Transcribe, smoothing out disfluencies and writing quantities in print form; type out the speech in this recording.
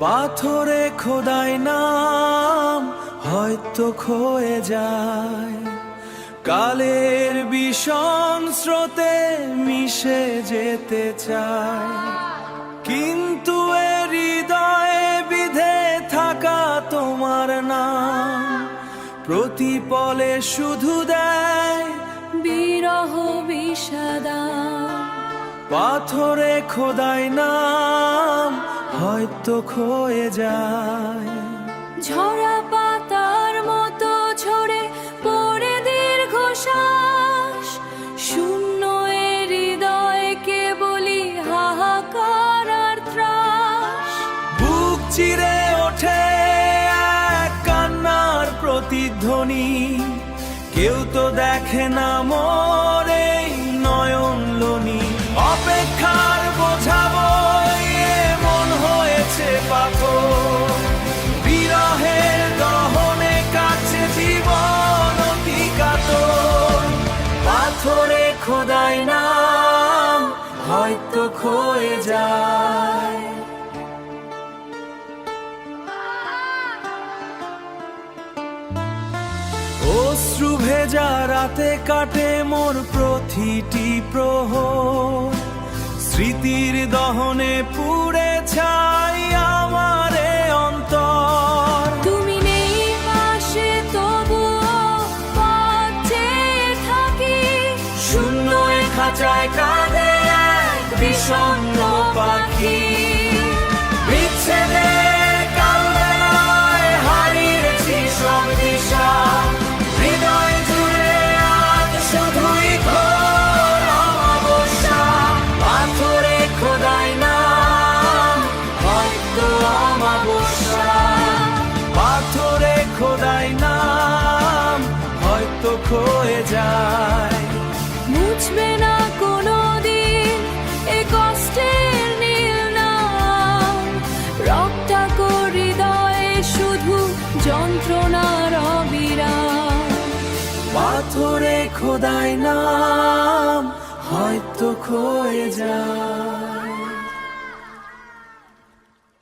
পাথরে খোদাই নাম হয়তো ক্ষয়ে যায়, কালের বিষণ স্রোতে মিশে যেতে চায়। কিন্তু এ হৃদয়ে বিধে থাকা তোমার নাম প্রতি পলে শুধু দেয় বিরহ বিষাদা। পাথরে খোদাই নাম হয়তো ক্ষয়ে যায়, ঝরা পাতার মতো ঝরে পড়ে দীর্ঘশ্বাস। শূন্য এ হৃদয়ে কেবলই হাহাকার আর ত্রাস। বুক চিরে ওঠে এক কান্নার প্রতিধ্বনি, কেউ তো দেখে না মোর এই নয়ন লনি। অপেক্ষার বোঝা বয়ে মন হয়েছে পাথর, বিরহের দহনে কাছে জীবন অতি কাতর। পাথরে খোদাই নাম হয়তো ক্ষয়ে যায়। অশ্রু ভেজা রাতে কাটে মোর প্রতিটি প্রহর, স্মৃতির দহনে পুড়ে ছাই আমার এ অন্তর। তুমি নেই পাশে তবুও পথ চেয়ে থাকি, শূন্য এ খাঁচায় কাঁদে এক বিষণ্ণ পাখি। বিচ্ছেদের কালবেলায় হারিয়েছি সব দিশা, হৃদয় জুড়ে আজ শুধুই ঘোর অমাবস্যা। পাথরে খোদাই নাম হয়তো অমাবস্যা, পাথরে খোদাই নাম হয়তো ক্ষয়ে যায়। মুছবে না কোনো দিন এ কষ্টের নীল নাম। রক্তাক্ত হৃদয়ে শুধু যন্ত্রণার অবিরাম। পাথরে খোদাই নাম হয়তো ক্ষয়ে যায়।